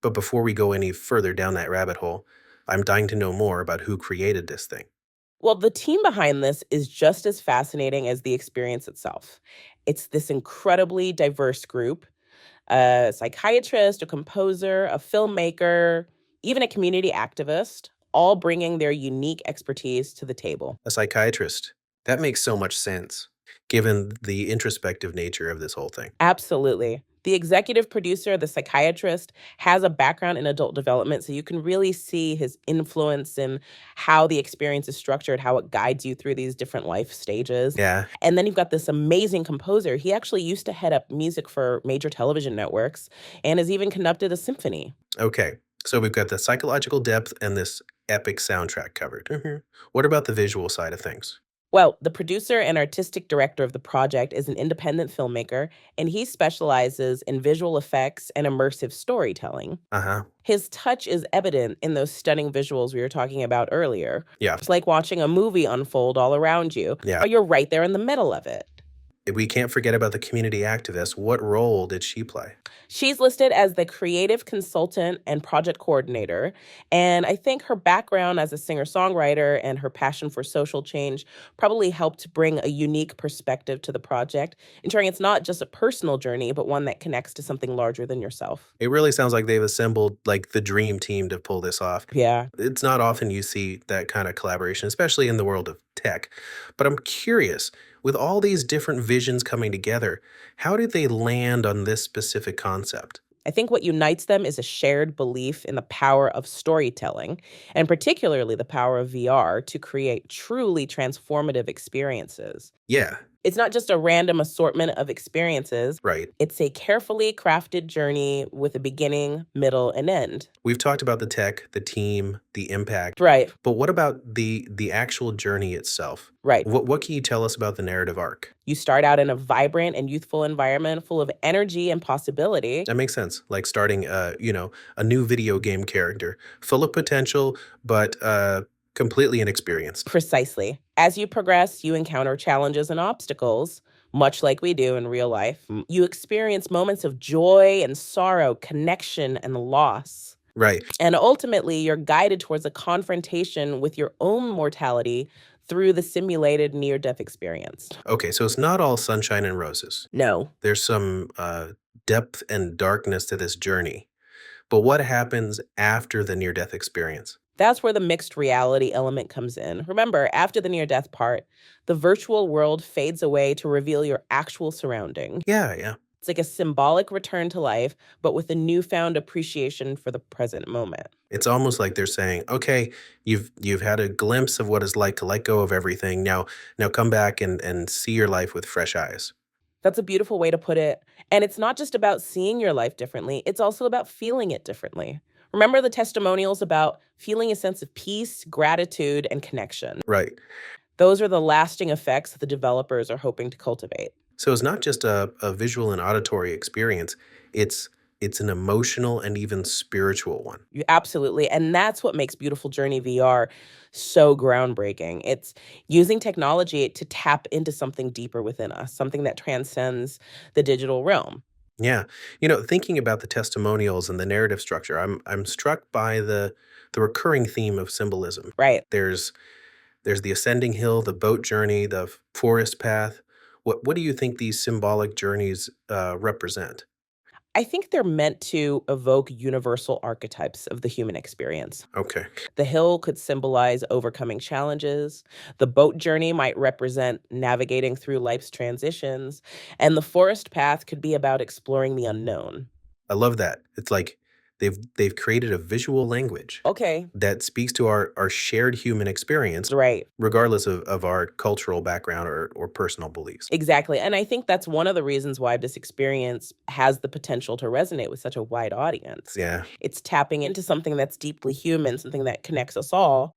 But before we go any further down that rabbit hole, I'm dying to know more about who created this thing. Well, the team behind this is just as fascinating as the experience itself. It's this incredibly diverse group: a psychiatrist, a composer, a filmmaker, even a community activist, all bringing their unique expertise to the table. A psychiatrist. That makes so much sense, given the introspective nature of this whole thing. Absolutely. The executive producer, the psychiatrist, has a background in adult development, so you can really see his influence in how the experience is structured, how it guides you through these different life stages. Yeah, And then you've got this amazing composer. He actually used to head up music for major television networks and has even conducted a symphony. okay. So we've got the psychological depth and this epic soundtrack covered. What about the visual side of things? Well, the producer and artistic director of the project is an independent filmmaker, and he specializes in visual effects and immersive storytelling. Uh huh. His touch is evident in those stunning visuals we were talking about earlier. Yeah, It's like watching a movie unfold all around you, yeah. but you're right there in the middle of it. We can't forget about the community activist. What role did she play? She's listed as the creative consultant and project coordinator. And I think her background as a singer songwriter and her passion for social change probably helped bring a unique perspective to the project, ensuring it's not just a personal journey, but one that connects to something larger than yourself. It really sounds like they've assembled like the dream team to pull this off. Yeah. It's not often you see that kind of collaboration, especially in the world of tech. But I'm curious, with all these different visions coming together, how did they land on this specific concept? I think what unites them is a shared belief in the power of storytelling, and particularly the power of VR to create truly transformative experiences. Yeah, It's not just a random assortment of experiences, right. it's a carefully crafted journey with a beginning, middle, and end. We've talked about the tech, the team, the impact, Right, but what about the actual journey itself? right. What can you tell us about the narrative arc? You start out in a vibrant and youthful environment full of energy and possibility. That makes sense. Like starting, a new video game character, full of potential, but completely inexperienced. Precisely. As you progress, you encounter challenges and obstacles, much like we do in real life. You experience moments of joy and sorrow, connection and loss. Right. And ultimately, you're guided towards a confrontation with your own mortality through the simulated near death experience. Okay, so it's not all sunshine and roses. No. There's some depth and darkness to this journey. But what happens after the near death experience? That's where the mixed reality element comes in. Remember, after the near death part, the virtual world fades away to reveal your actual surrounding. Yeah, yeah. It's like a symbolic return to life, but with a newfound appreciation for the present moment. It's almost like they're saying, "Okay, you've had a glimpse of what it's like to let go of everything. Now come back and see your life with fresh eyes." That's a beautiful way to put it. And it's not just about seeing your life differently, it's also about feeling it differently. Remember the testimonials about feeling a sense of peace, gratitude, and connection. Right. Those are the lasting effects that the developers are hoping to cultivate. So it's not just a visual and auditory experience. It's an emotional and even spiritual one. Absolutely. And that's what makes Beautiful Journey VR so groundbreaking. It's using technology to tap into something deeper within us, something that transcends the digital realm. Yeah. Thinking about the testimonials and the narrative structure, I'm struck by the recurring theme of symbolism. Right. There's the ascending hill, the boat journey, the forest path. What do you think these symbolic journeys represent? I think they're meant to evoke universal archetypes of the human experience. Okay. The hill could symbolize overcoming challenges. The boat journey might represent navigating through life's transitions. And the forest path could be about exploring the unknown. I love that. It's like they've created a visual language Okay. that speaks to our shared human experience, Right. regardless of our cultural background or personal beliefs. Exactly. And I think that's one of the reasons why this experience has the potential to resonate with such a wide audience. Yeah. It's tapping into something that's deeply human, something that connects us all,